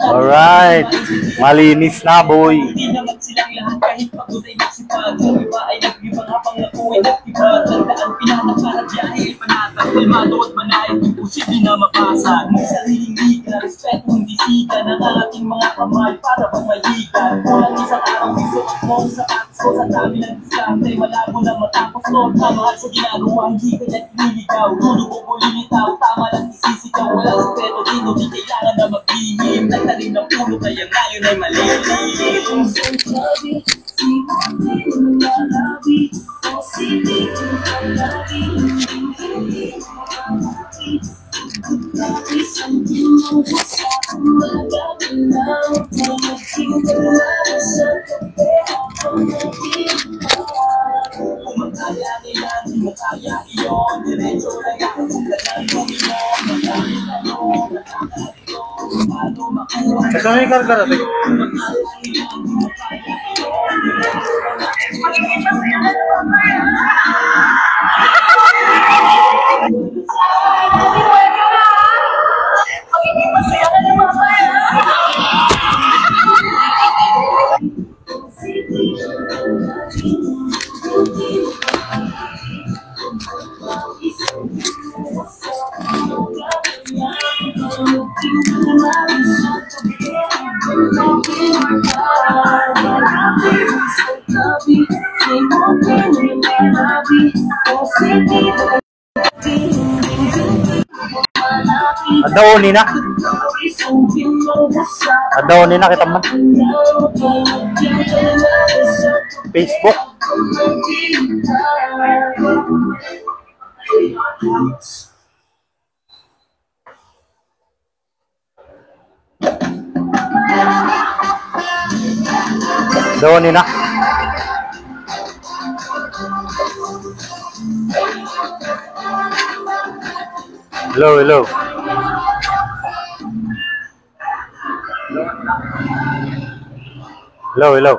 Alright, malinis na boy. Tama lang isisikaw, wala sekreto dito, di kailangan na maglihim. Nagtalim ng puno, kaya ngayon ay malilim. Saan yung karga natin? Adaonin na. Adaonin na kita man. Facebook. Adaonin na. Hello, hello. Hello, hello.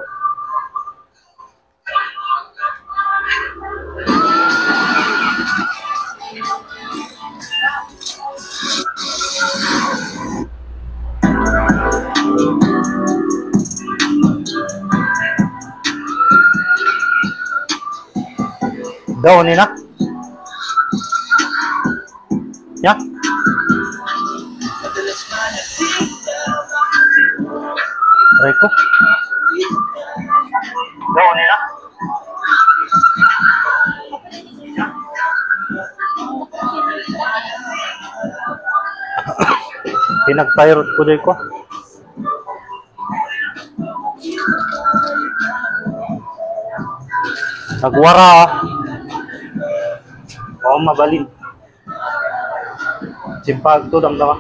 Daon ni na. Ya. Reko. Daon ni na. Pinag-pirate ko dito. Nagwara ah. Oo, mabalin. Simpag to, damdama.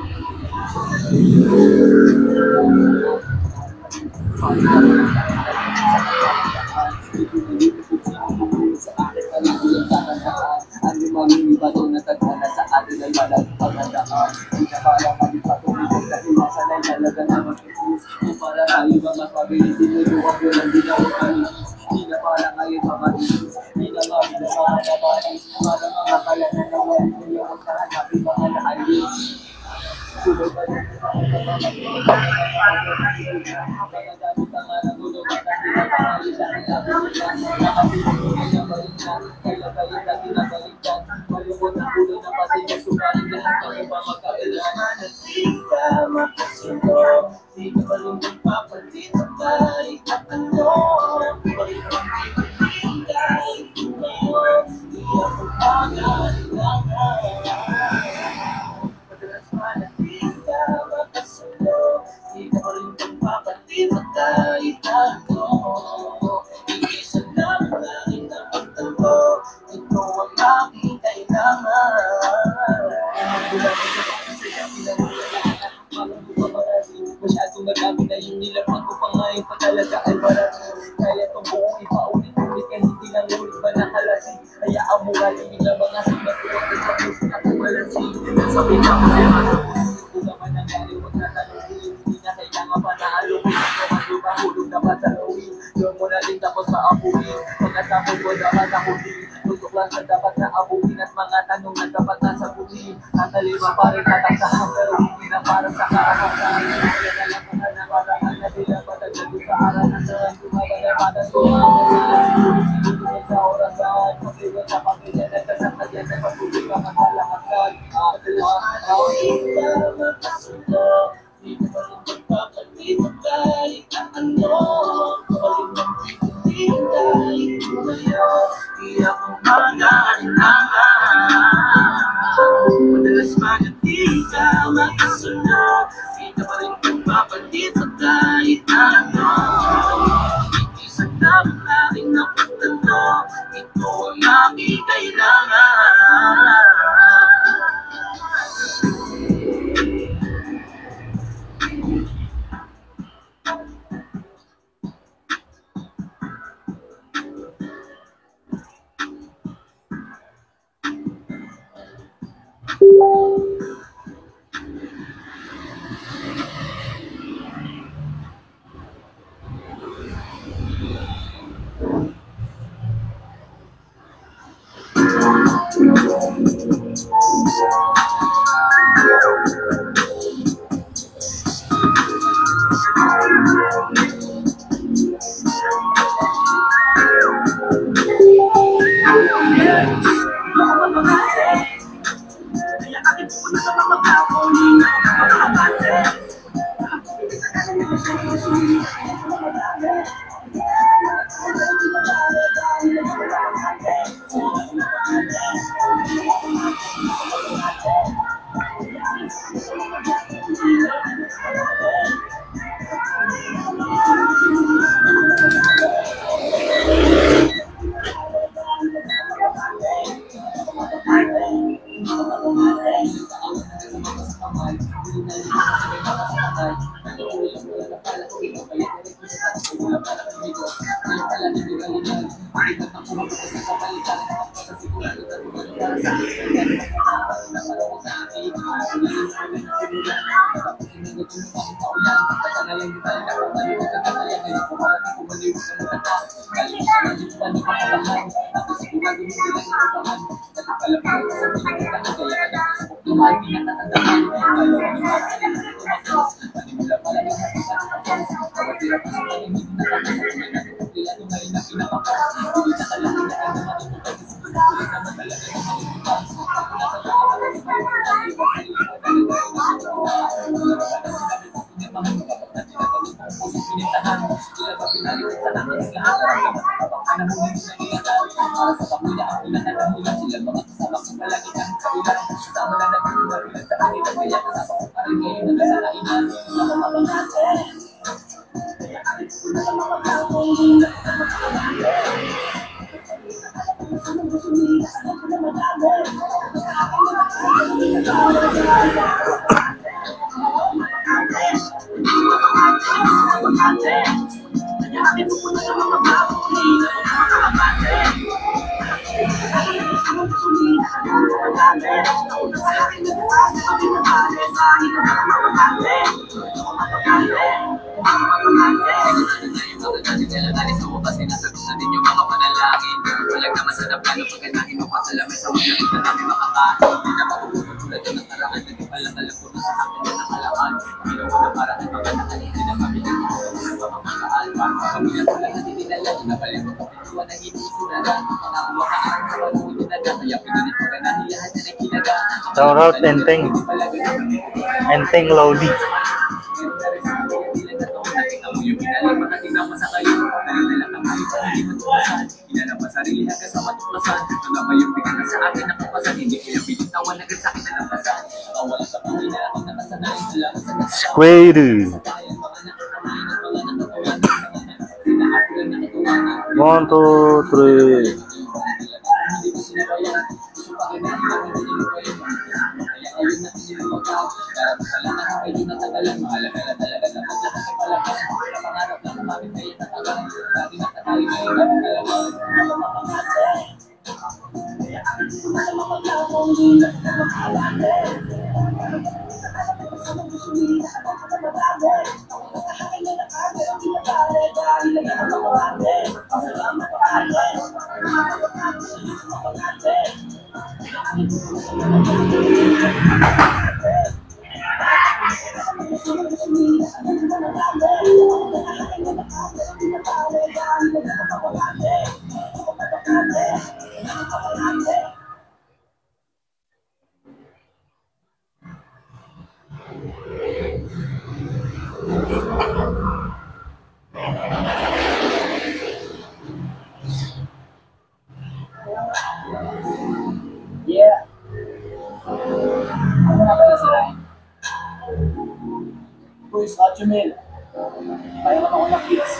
sa puti. Ang talima pa rin tataksahan, pero hindi na parang sa kaarasan. Kaya nalang mga nakaraan na tila pataglag sa aralan. Tumagalabatan ko ang kasan. Sinunod sa orasan, pagliwan sa pamilya na kasakagyan na pagtubig ang kalakasan. Ako hindi makasunod, di ko pa rin magpapalito kahit na ano. Kapalit ng hindi kahit ngayon, di ako mag-aalinlangan. Madalas mga di ka makasunod, di ka pa rin magpapalito kahit na ano. Hindi sa damang aking napagtanto, ito ang aking kailangan. Shout out Enteng. Enteng Lodi. Square. 1, 2, 3. Yeah. Ano nga pala si Ryan? Boys, Hotchumil. Payaman ako ng kids.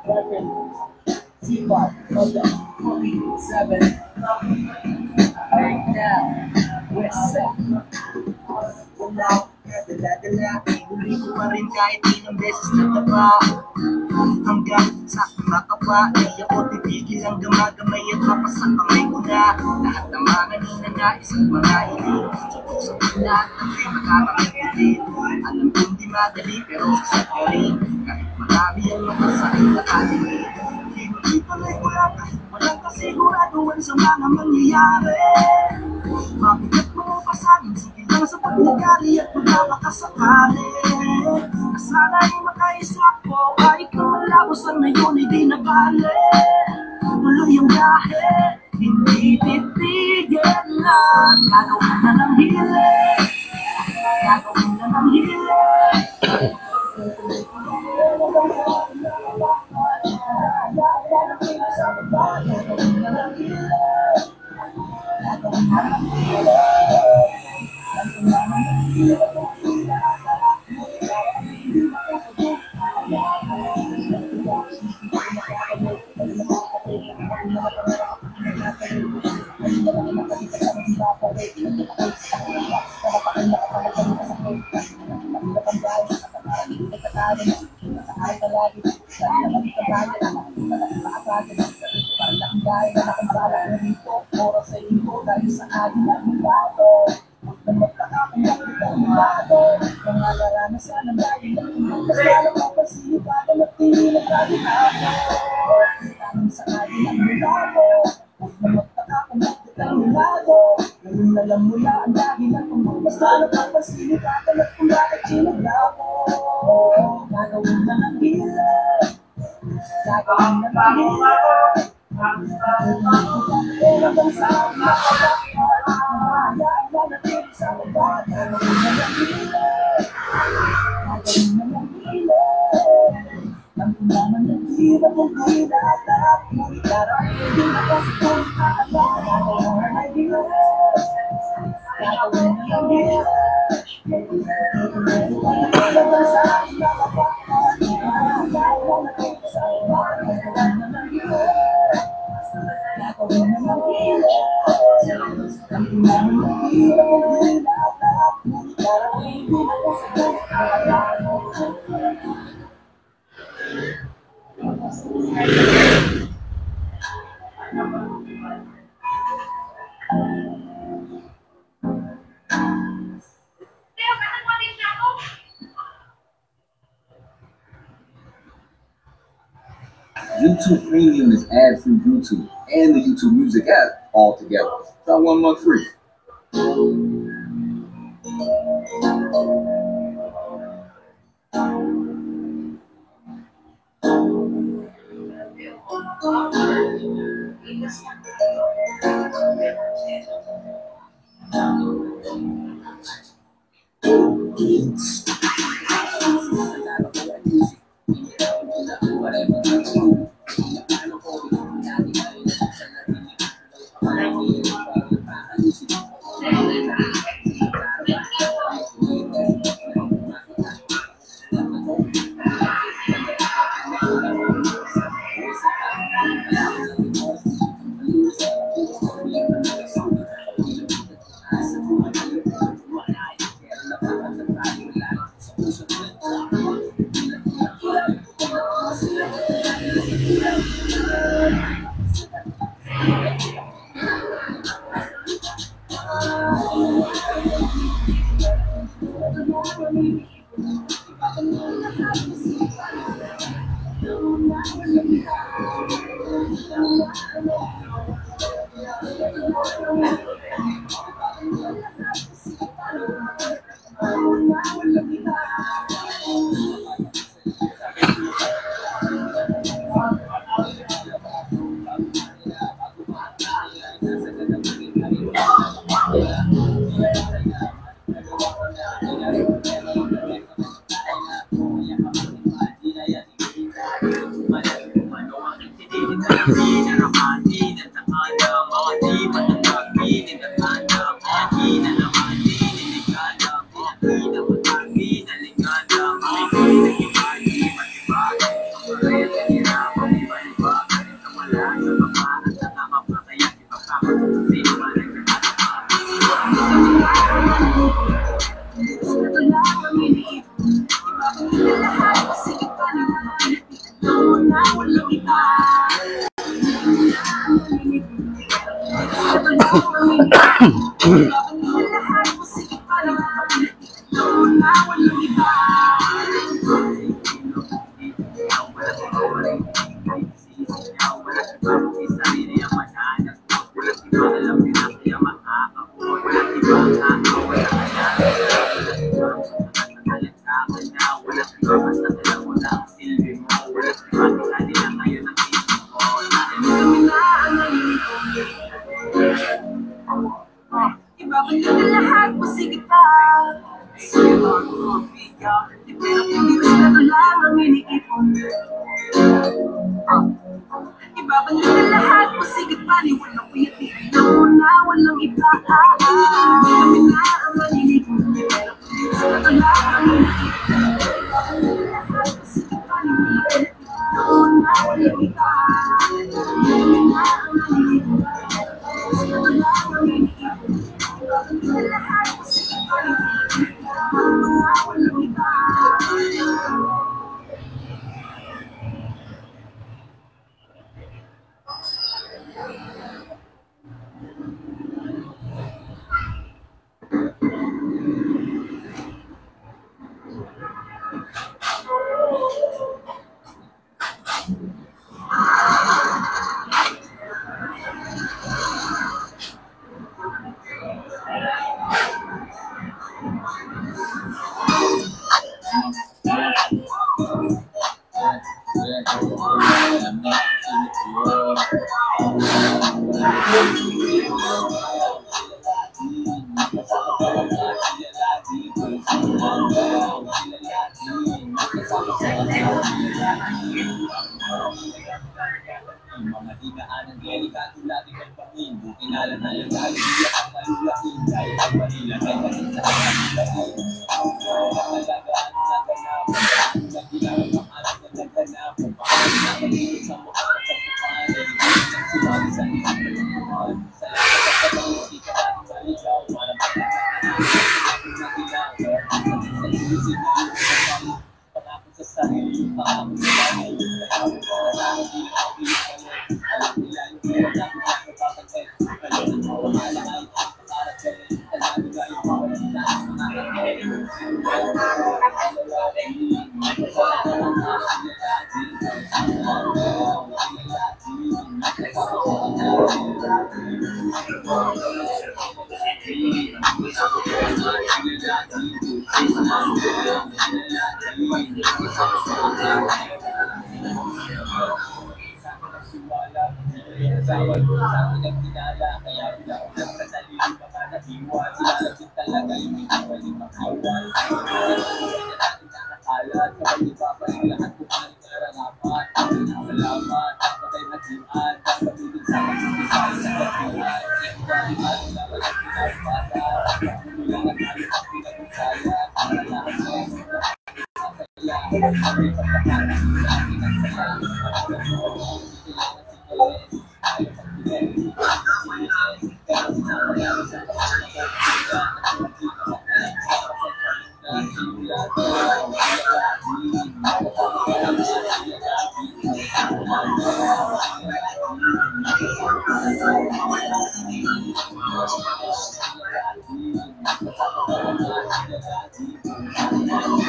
Reverend. C-Bar. Honda. 47. Right now. West Set. Wala dala-dala, huli ko pa rin kahit ilang beses natapa. Hanggang sa makapa, di ako titigil ang gamagamay at mapasa kamay ko na. Lahat ng mga ninanais at mga hiling, sabog-sabog lahat ng di makakakitilit. Alam kong di madali pero sasad ka rin, kahit marami ang makasakit na kalimit. Hindi tuloy ko lang kahit walang kasiguraduhan sa mga mangyayari. Mabigat mo pa sa akin, sige lang sa pagnagari at magkakasakali. Nasana'y makaisa ko, kahit na malabos ang ngayon ay di nabali. Tuloy ang biyahe, hindi titigil na. Gagawin na ng hiling, gagawin na ng hiling. Alam mo na ang dahilan kung basta napapasilip at alam kung bakit sinaglaw mo. Gagawin na ng hilang, gagawin na ng hilang. Pero kung saan makapagpapalaan, manatili sa baba. Gagawin na ng hilang, gagawin na ng hilang. Ang kulaman ng hirap kung di lahat, ngunit darating din ako sa kung kakabala. Gagawin na ng hilang. YouTube Premium is ad-free YouTube and the YouTube Music app all together. Try 1 month free.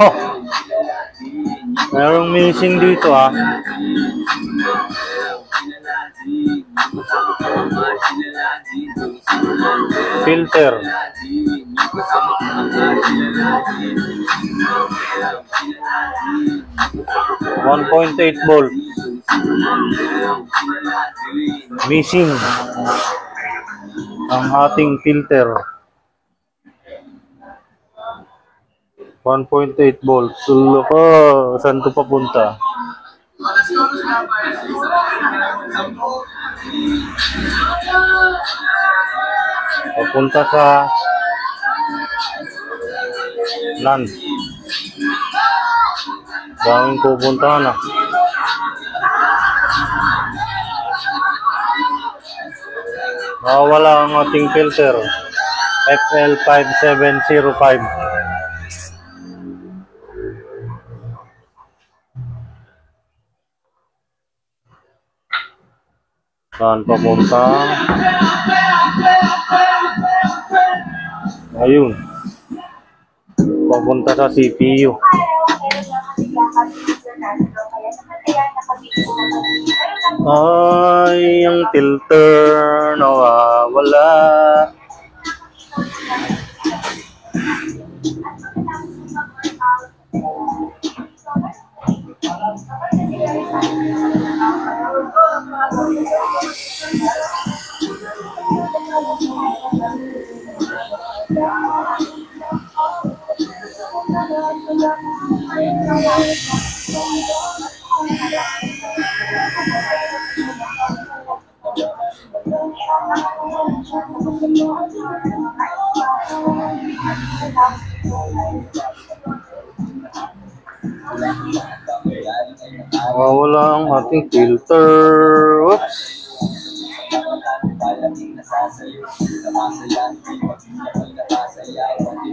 Oh, merong missing dito ah. Filter. 1.8 volt. Missing ang ating filter. 1.8 volt. Sulo ko, saan to papunta? Papunta sa land. Daming pupuntahan na. Wala ang ating filter. FL5705. Saan papunta? Ayun. Papunta sa CPU. Ay, ang filter nawawala. Wala ang ating filter. Oops.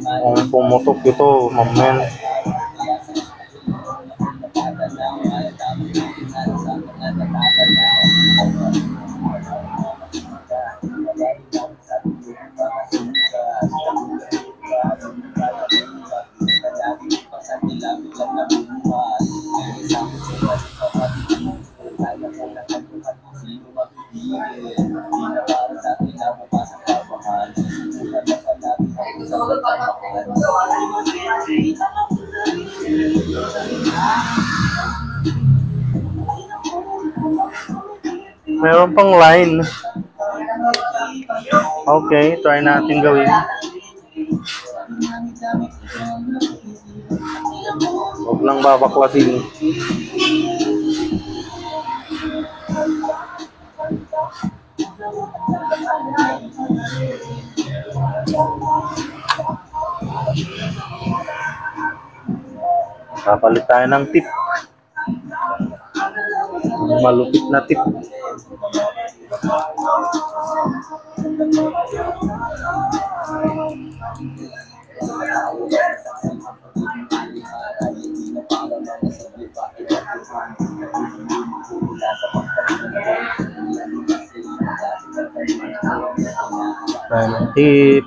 Ang pumutok ito, mamen. Meron pang line. Okay, try natin gawin. Huwag lang babaklasin. Kapalit tayo ng tip. Malupit na tip. Tip.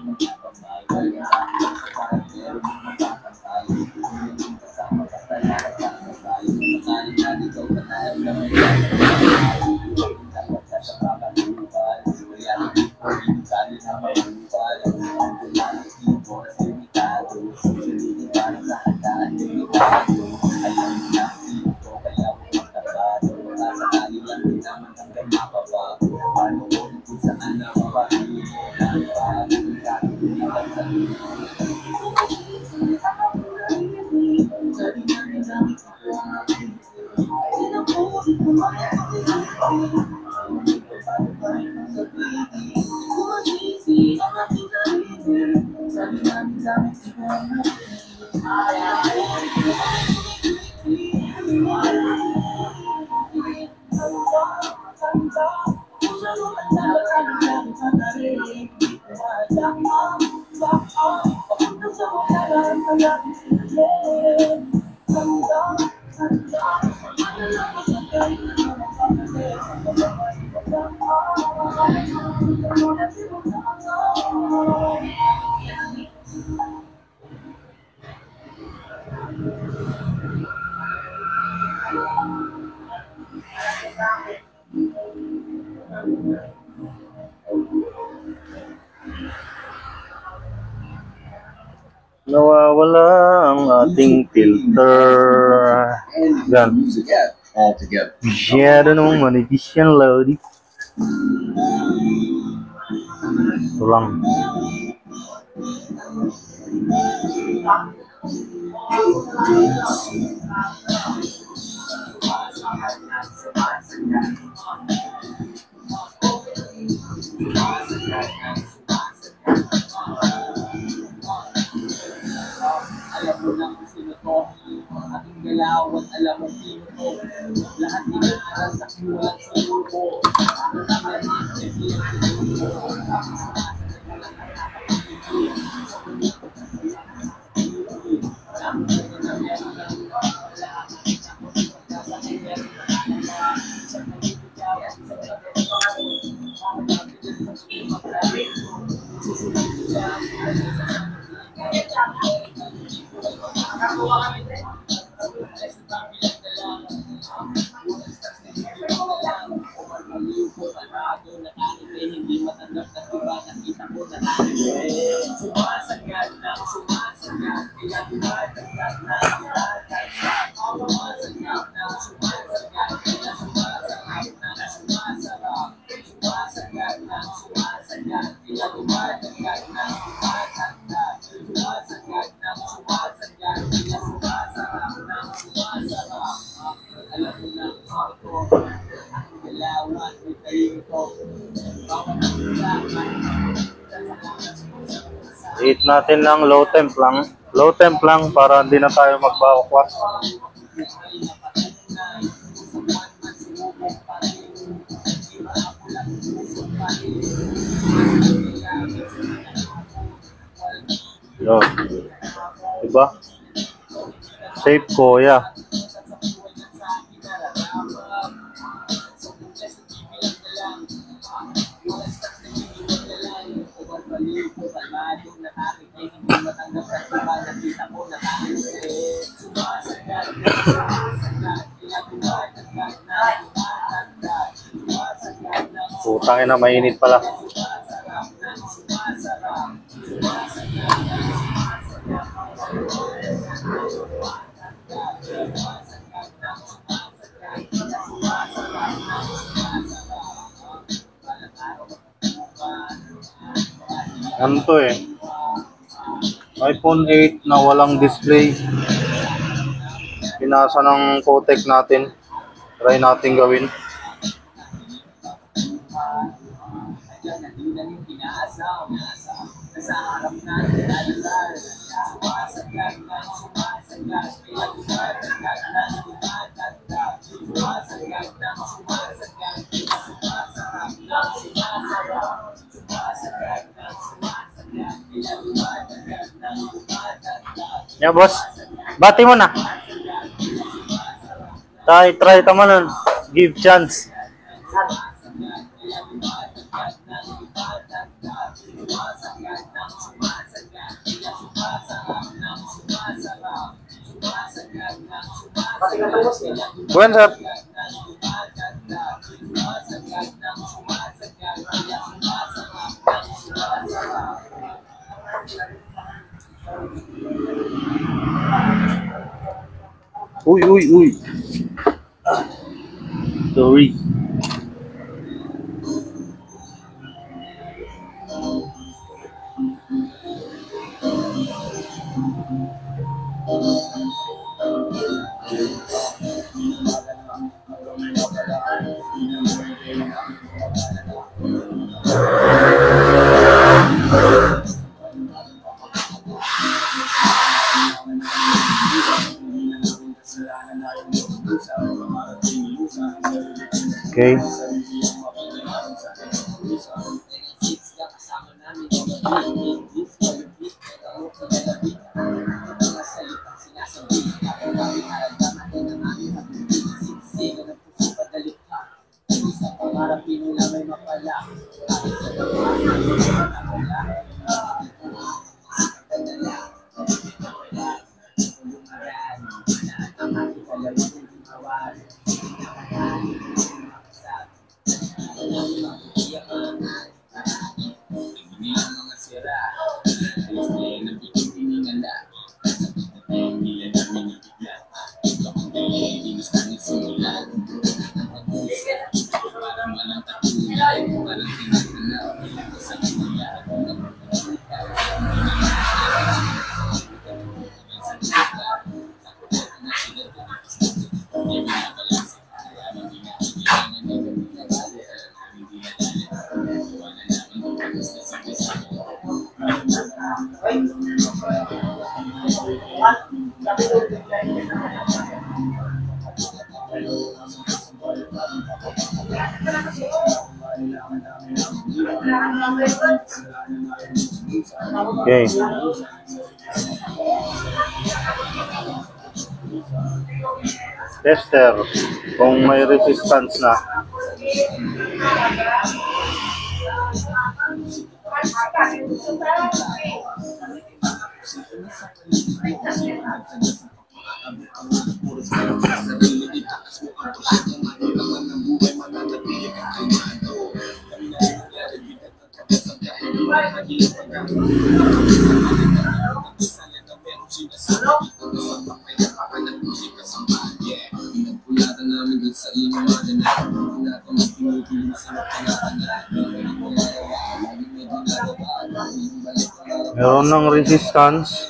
Nawawala ang ating filter. And the Yan. YouTube Music app all together. Masyado namang manipis yan, Lodi. Ito lang. Alam mo lang kung sino to. Aking galaw at alam mo sino to. Lahat inaaral sa kimulat sa lupo. Ang Eat natin ng low temp lang. Low temp lang para hindi na tayo magbakwas. Yun. Diba? Safe kuya. Putang ina, mainit pala. Ano to eh? iPhone 8 na walang display. Pinasa ng Kotek natin. Try natin gawin. Ya boss, bati mo na. Try tama nun. Give chance. Buwan sir. Uy. Sorry. Okay. Okay. Tester, kung may resistance na. Meron ng resistance.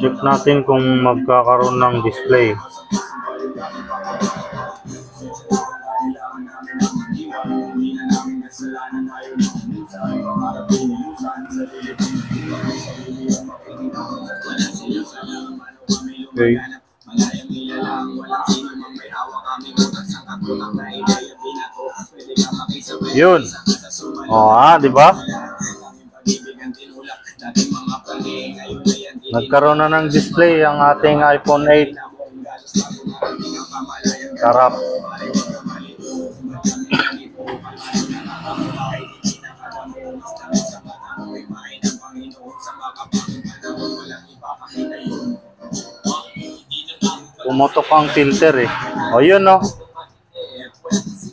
Check natin kung magkakaroon ng display. Okay. Yun. Di ba? Nagkaroon na ng display ang ating iPhone 8. Sarap. Pumutok ang filter eh. O yun no.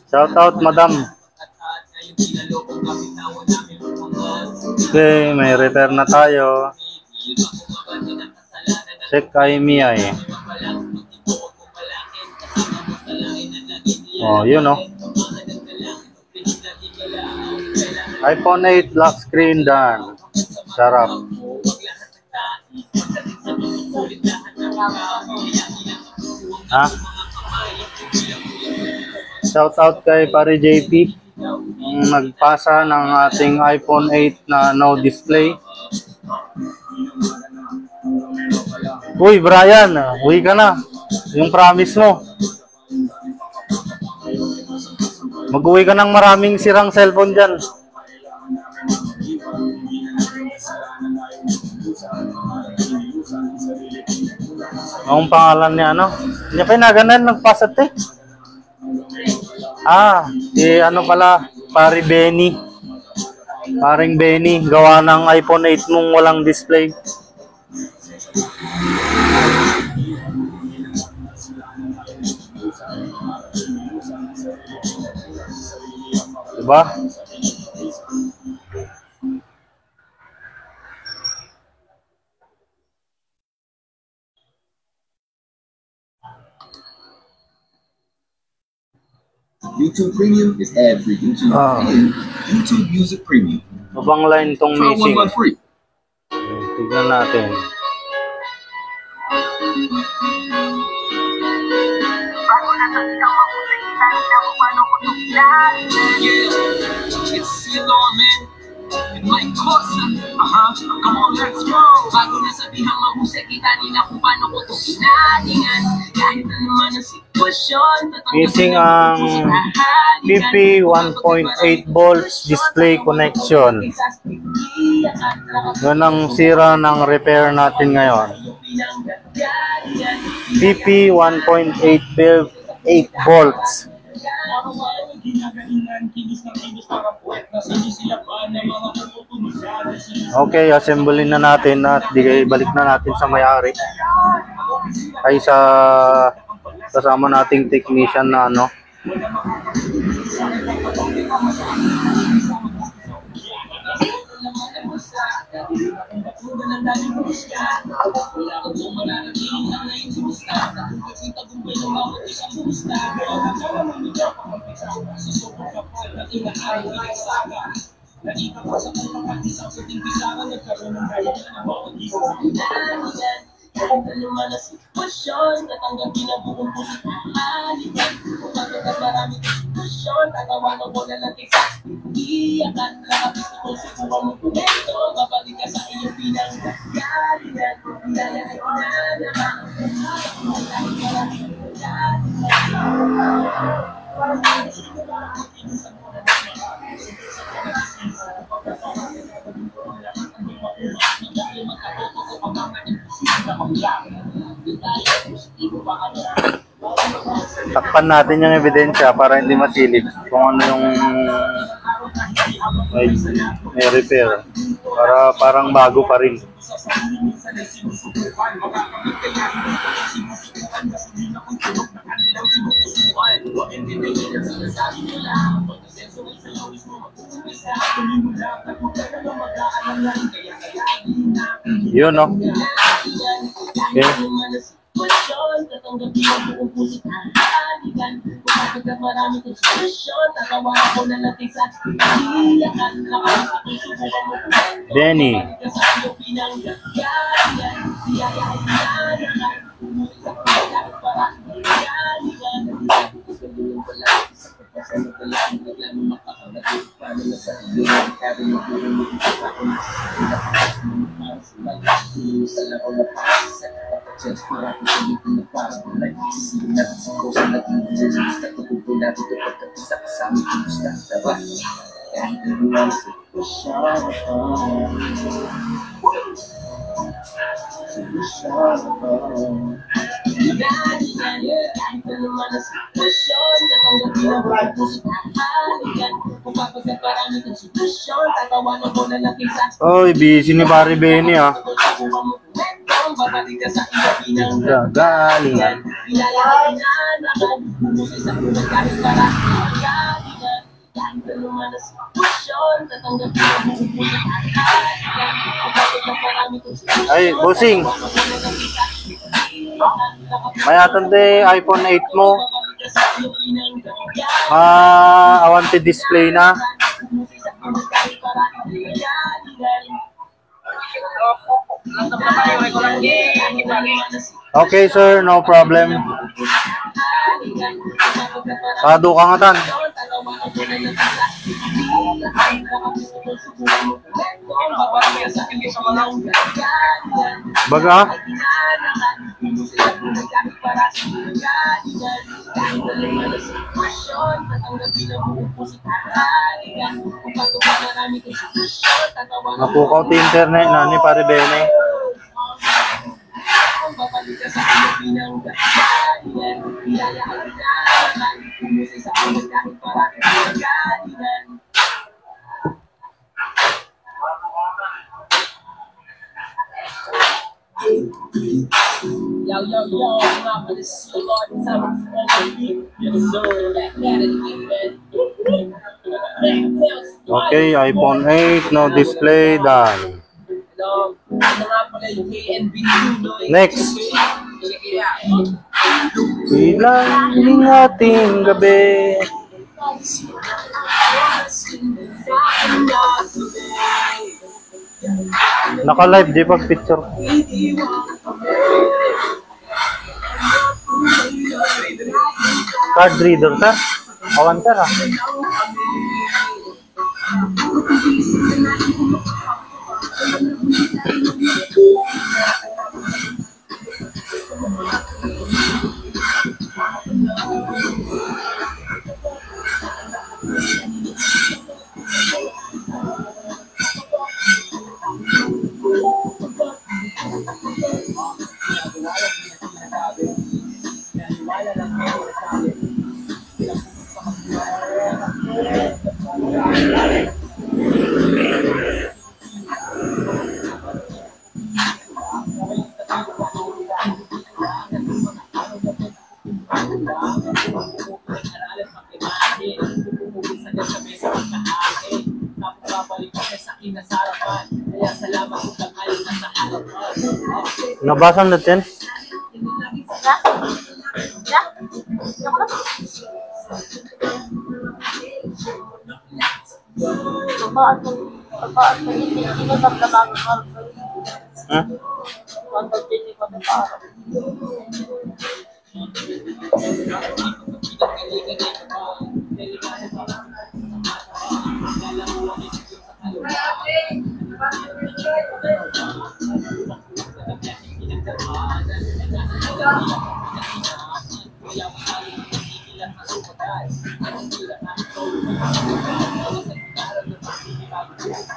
Shout out madam. Okay, may repair na tayo. Check kay Mia eh. Oh, yun no. iPhone 8 lock screen done. Sarap. Ha? Shout out kay pare JP. Nagpasa ng ating iPhone 8 na no display. Uy, Brian, uwi ka na. Yung promise mo. Mag-uwi ka ng maraming sirang cellphone dyan. Ang pangalan niya, ano? Hindi pa naganan, nagpasat eh. Ano pala, pare Benny. Paring Benny, gawa ng iPhone 8 nung walang display. Diba? YouTube Premium is ad-free YouTube and YouTube Music Premium. Mabang line tong Try missing. 1 month free. Tignan natin. Yeah, it's still on, man. It might cost you. Come on, let's go. Bago na sabihan mahusay kita nila kung paano ko ito ginalingan. Kahit na naman ang sitwasyon. Missing ang PP 1.8 volts display connection. Yun ang sira ng repair natin ngayon. PP 1.8 volts. Okay, assemblein na natin at balik na natin sa may-ari. Ay sa kasama nating technician na ano. Kahit naman ang sitwasyon, tatanggapin ang buong puso ng halikan. Kung bakit ang maraming sitwasyon, tatawanan ko na lang isa. Iyakan, nakapis na kung subukan mo kumento. Babalik ka sa iyong pinanggagalingan. Nilalaan ko na naman. Kahit maraming Takpan natin yung ebidensya para hindi masilip kung ano yung may repair. Para parang bago pa rin. Yun, no? Okay. tatanggapin ang buong puso ng halikan. Kung bakit ang maraming konspirasyon, tatawanan ko na lang sa iyakan. Nakapis ito'y subukan mo kumento. Benny. Babalik ka sa iyong pinanggagalingan. Siyayain na naman. Umusin sa pagkakit para halikan. Sabihin ko lang, sa pagpasano ko lang, naglang makakabatid. Paano na sa iyo, kaya yung puro mo ito ako na sa para sa mga sa laro na para sa chance para ko sa dito na para ko na isisipin natin sa kosa natin sa gusto ko kung natin ito pagkatisa kasama ko gusto diba? Kahit naman sa kahit naman ang sitwasyon, tatanggapin ang buong puso ng halikan. Kung kapagkat maraming konspirasyon, tatawanan ko na lang isa. Oy, busy ni Pare Benny ah. Babalik ka sa iyong Gagalingan. pinanggagalingan. Naman, umusin sa buwan kahit para halikan. Kahit naman ang sitwasyon, tatanggapin ang buong puso ng halikan. Kung kapagkat maraming konspirasyon, Ay, bossing. May atande iPhone 8 mo. Awante display na. Okay sir, no problem. Sado ka nga tan. Baga? Napukaw ti internet na ni Pare Benny. Yo, I'm not gonna see a lot of time. You deserve that man. Okay, iPhone 8, no display, done. Next. Ilang ating gabi. Naka-live di pag picture. Card reader ta? Awan ta ra. Nabasa natin. Ya? Ya? Ako na? Pagpaan ko hindi ko naglabago ko. Hmm? Hindi ko naglabago.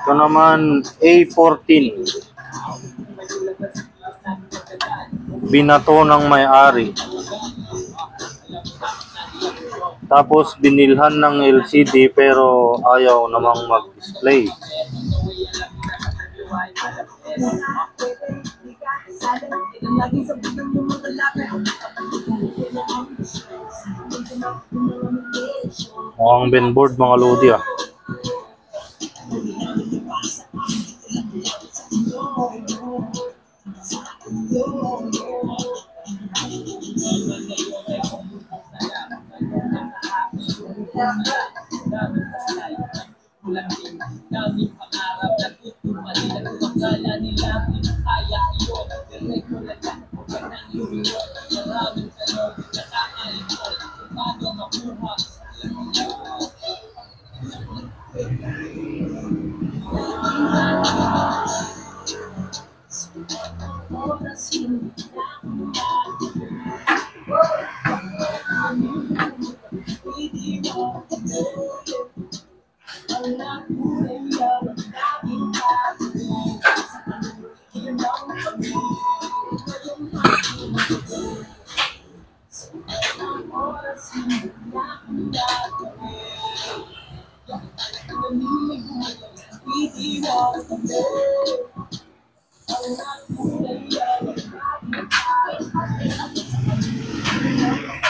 Ito naman, A14. Binato ng may-ari. Tapos binilhan ng LCD pero ayaw namang mag-display. Mukhang benboard mga lodi ah.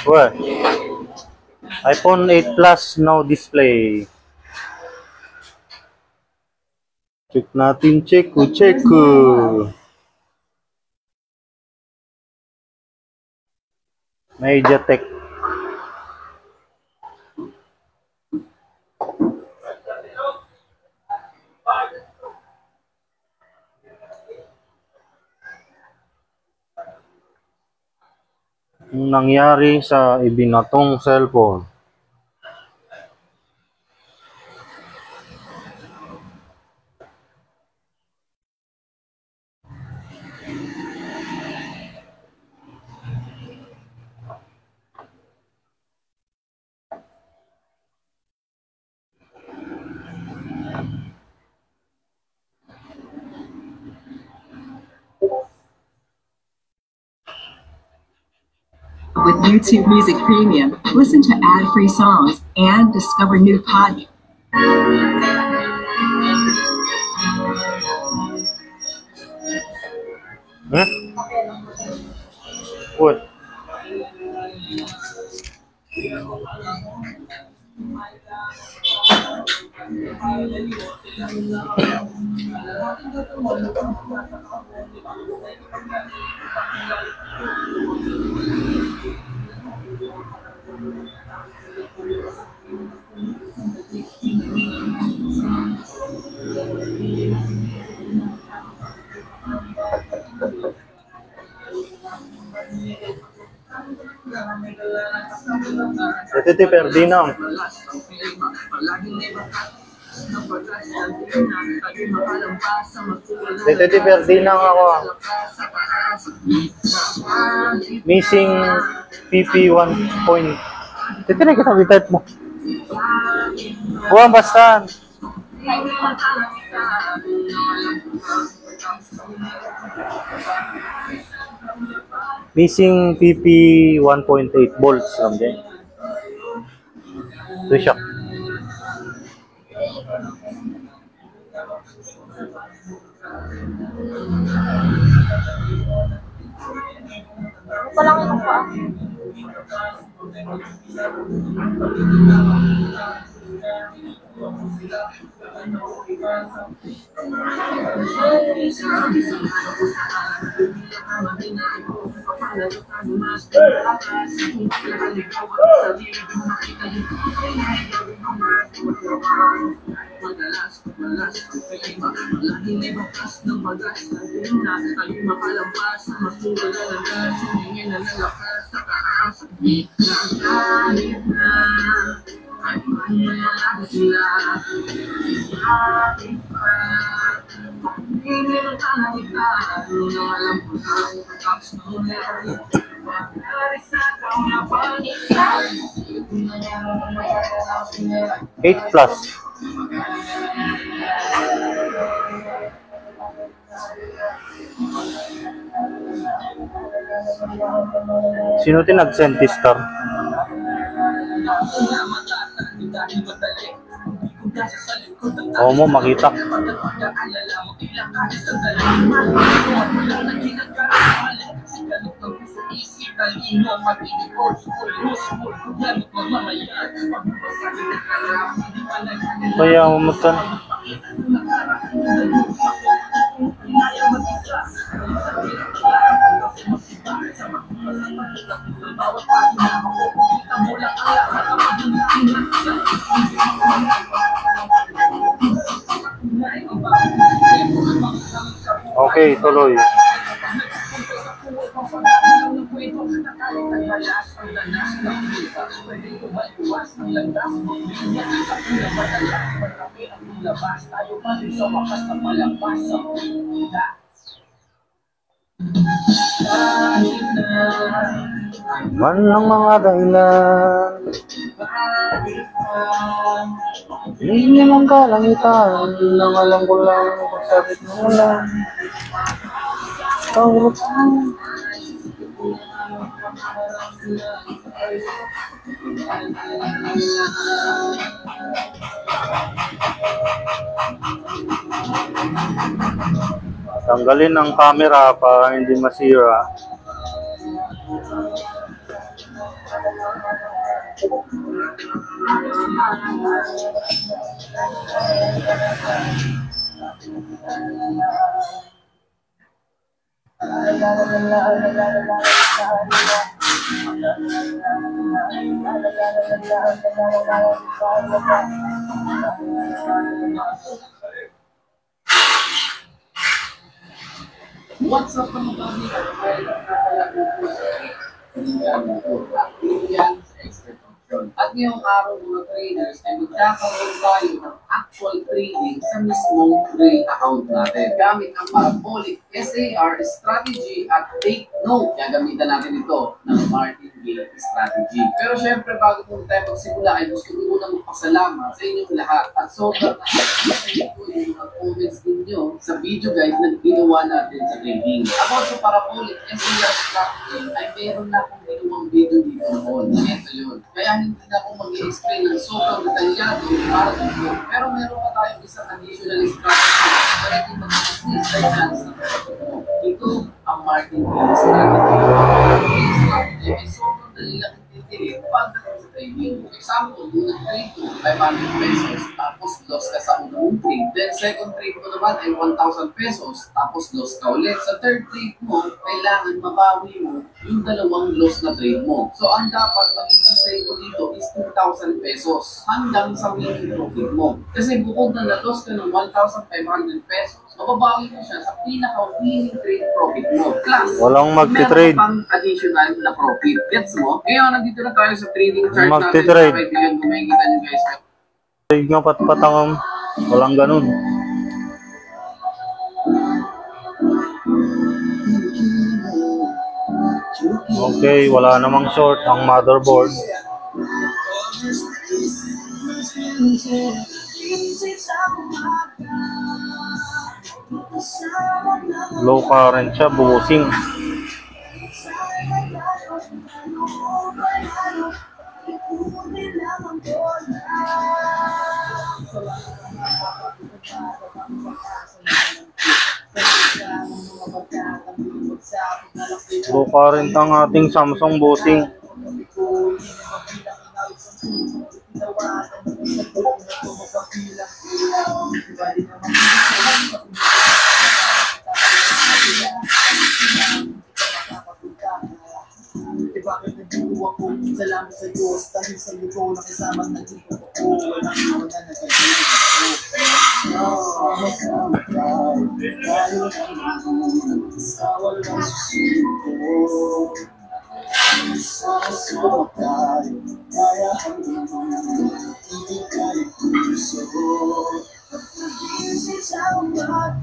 Well, iPhone 8 Plus no display. Check natin, check. MediaTek. Ang nangyari sa ibinatong cellphone. With YouTube Music Premium, listen to ad-free songs and discover new podcasts. What? Ito Ferdinand. Ito Ferdinand ako. Missing PP1 point. Ito na kita type mo. Buwan basta. Missing PP 1.8 volts lang din. Ito siya. Ito lang yung pa. Eight plus. Sino nag-send this star? Oo mo, makita. Kaya makan. Okay, tuloy. Man lang mga dahilan, hindi naman kalangitan, nang alam ko lang pagsabit mo lang. Tanggalin ang camera para hindi masira. What's up mga kami? At ngayong araw mga traders ay magkakaroon tayo ng actual trading sa mismong trade account natin gamit ang parabolic SAR strategy at take note. Gagamitan natin ito ng martingale strategy. Pero syempre bago po tayo magsimula ay gusto ko muna magpasalamat sa inyong lahat at sobrang nakakasaya po yung mga comments ninyo sa video guide na ginawa natin sa trading. About sa parabolic SAR strategy ay meron na akong ginawang video dito noon. Ito yun. Kaya hindi na ako mag-i-explain ng sobrang detalyado para dito. Pero meron pa tayong isang additional strategy para hindi mag-i-explain sa chance na ito ang martingale strategy. Martingale strategy ay sobrang dali lang intindihin pagdating sa trading. For example, kung nag-trade ko 500 pesos tapos loss ka sa unang trade. Then second trade mo naman ay 1,000 pesos tapos loss ka ulit. Sa third trade mo, kailangan mabawi mo yung dalawang loss na trade mo. So ang dapat magiging save mo dito is 2,000 pesos hanggang sa winning profit mo. Kasi bukod na na-loss ka ng 1,500 pesos, mababawi mo siya sa pinaka-winning trade profit mo. Plus, Walang magti-trade. meron pang additional na profit. Gets mo? Ngayon, nandito na tayo sa trading chart natin. Magti-trade. Sa kaibigan, kung makikita nyo guys. Trade nga patpatang, walang ganun. Okay, wala namang short ang motherboard. Low current siya, busing. Low current ang ating Samsung busing. Bakit nagbuo ako? Salamat sa Diyos dahil sa iyo ko nakisama ng ito ko. Walang iwan na nagagawin ako. Sama-sama tayo sa walang susuko. Sama-sama tayo kaya hanggang hindi kaya puso. Isisang bagan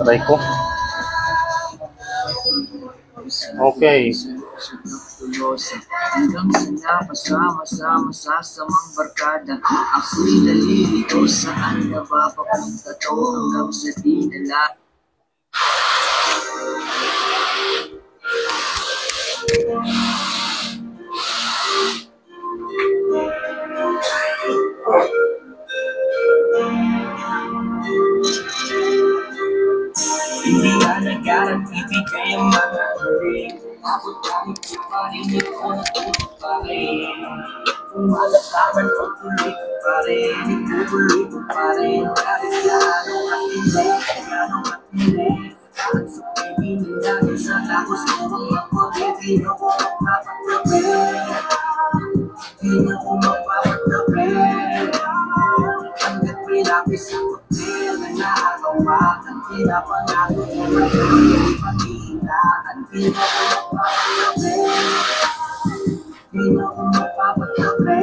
Aray ko. Okay. Hanggang sa napasama-sama sa samang barkada, ako'y nalilito saan na ba papunta to hanggang sa dinala. Hindi na nagalang ibigay ang mga turing. Abot kami ko pa rin ito na pa rin. Umalataman ko tuloy ko pa rin. Itutuloy ko pa rin. Kahit gano'ng at hindi, gano'ng at hindi. Kahit sa pagiging natin sa tapos ko ang mapagay. Di na ko mapapatabi. Di na ko mapapatabi. Hanggat may lapis sa hotel na nakakawakan. Di na panalo ko magkakaroon paghihinaan. Di na ko mapapatabi. Di na ko mapapatabi.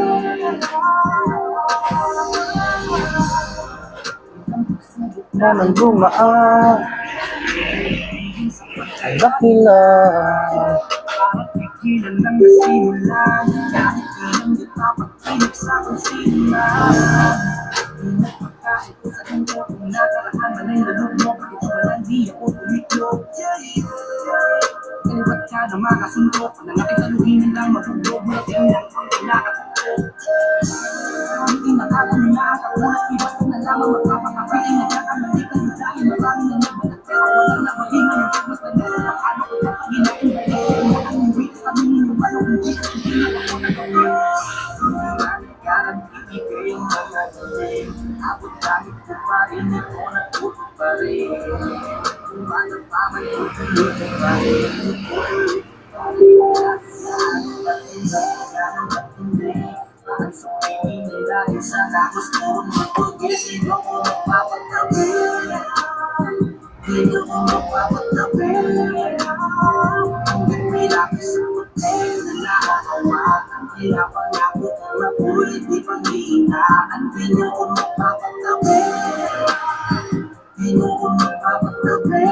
Na nang dumaan ang dakilan. Pigilan lang na simula. Kahit kailang di papakinig sa kung sino na. Di nagpakahit ko sa kanya. Kung nakaraan man ay lalog mo. Kahit walang di ako tumiklog. Kalibat ka na mga sundok. Nang aking saluhin lang mabugdog. Mulatin lang ang pinakatapog. Hindi nakakang nakakakulat. Ibasta na lamang magpapakapain. Nagkakamali ka rin dahil marami na nagbalat. Pero walang nakahinga yung pagmas na nasa makano ko na ginagawa. Ang week kami ninuman ang week. Hindi na ako nagawin. Nagkakarang ibigay ang mga tuloy. Abot kami ko pa rin ito na tuto pa rin. Kumata pa man ko tuloy ko pa rin. Parang sa pagiging dahil sa tapos ko magpagiging ako mapapatabi. Di na ko mapapatabi. Hanggang may lapis sa hotel na nakakawakan. Pinapangako ko na ulit di panghihinaan. Di na ko mapapatabi. Di na ko mapapatabi.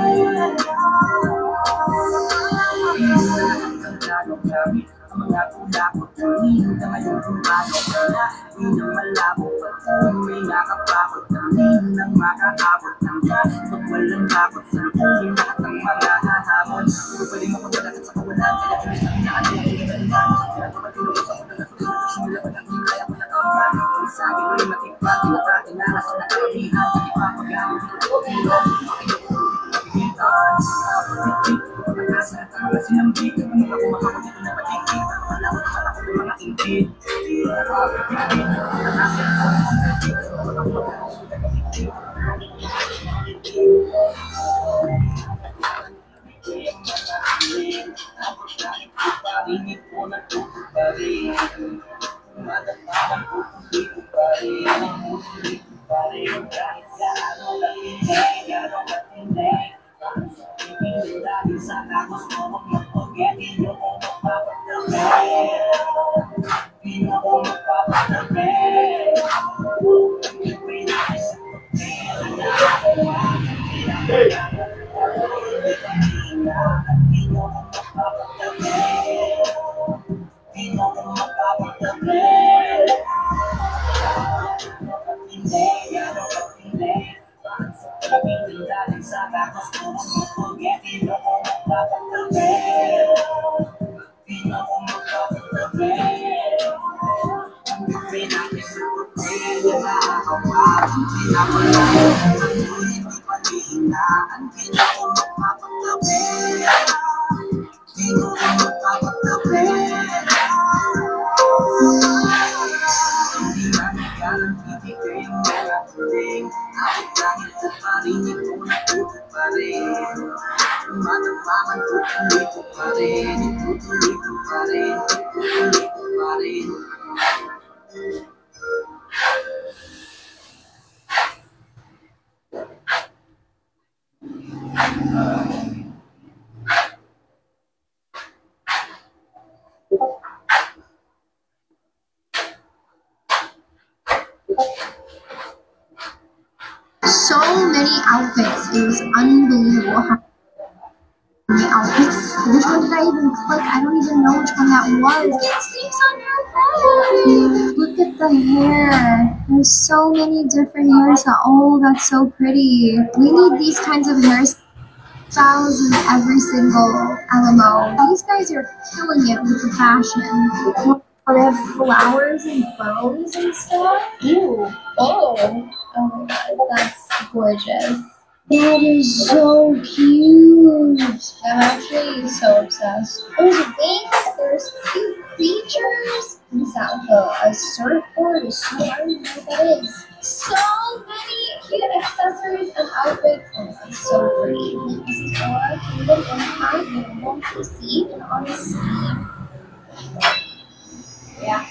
Hanggang gano'ng gamit ang mga tulakot kami. Hanggang ngayon kung paano ka na. Di na malabo pa kung may nakapakot kami. Nang makaabot ng ka. Pag walang takot sa lupong lahat ng mga hahamon. Puro pa rin mapagdagat sa kawalan. Kaya tulis na pinaan ang pinagalitan. Kaya kapag tinulog sa mga nasusunod. Simula pa ng hingay ako nakahiyan. Kung sa akin rin matikpan. Tinatakin na nasa nakalihan. Hindi pa pag-aamit dito ko tilo. Pakikitaan. Pagkasa at ang sinambik. Mga kumakakot dito na patikik. Malawat na malakot ng mga ingkit. Pagkasa at ang sinambik. Mga kumakakot dito na patikik. Abot kahit ko pa rin ito na tuto pa rin. Madataman ko tuloy ko pa rin. Tuloy ko pa rin. Kahit gaano at hindi, gaano at hindi. Kahit sa pagiging dahil sa tapos ko magpapagyan. Di na ko mapapatabi. Di na ko mapapatabi. Hanggang may lapis sa hotel na nakakawakan. Di na ko mapapatabi. Di na ko mapapatabi. Hindi, gano'n at hindi. Bakit sa pagiging dahil sa tapos ko magpapagyan. Di na ko mapapatabi. Di na ko mapapatabi. Hanggang may lapis sa hotel na nakakawakan. Pinapalala ang walang bibigay ang mga tuling. Ako langit at parinig ko na tuto pa rin. Matapaman tutuloy ko pa rin. Itutuloy ko pa rin. Itutuloy ko pa rin. So many outfits. It was unbelievable how many outfits. Which one did I even click? I don't even know which one that was. It sleeps on your head. Look at the hair. There's so many different hairstyles. Oh, that's so pretty. We need these kinds of hairstyles in every single LMO. These guys are killing it with the fashion. Oh, they have flowers and bows and stuff. Ew. Oh. Oh my god, that's gorgeous. That is so cute. I'm actually so obsessed. There's wings, there's cute creatures. What is that? A surfboard? A sword? I don't even know what that is. So many cute accessories and outfits. Oh, that's so pretty. This is all Kingdom Impact minimum receipt and on Steam. Yeah.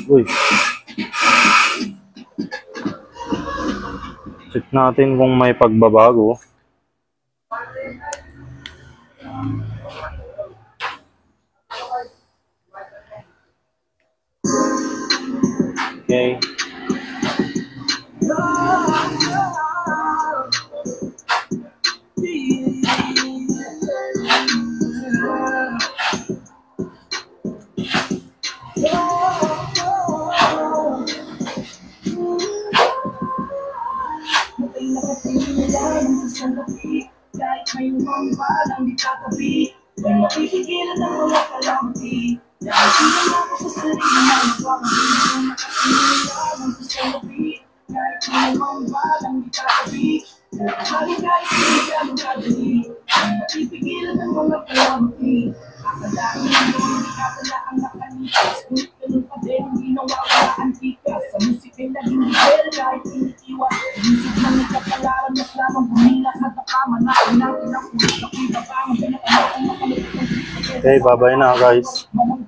Uy. Check natin kung may pagbabago. Okay. Kahit may umang balang di tatabi, may mapipigilan ang mga kalamity. Dahil silang ako sa sarili na nagpapagin kung nakasinilang sa salabi. Kahit may umang balang di tatabi, kahit hindi gano'ng kadali, may mapipigilan ang mga kalamity. Akalain mo hindi akala ang nakalipas, ngunit ganun pa din hindi nawawala ang tikas. Sa musika'y naging nivel kahit iniiwas, isip na nagkakalaran mas lamang bumila sa takaman natin natin ang kulit na kulit ang pinakamatang makalipit. Okay, bye-bye na guys.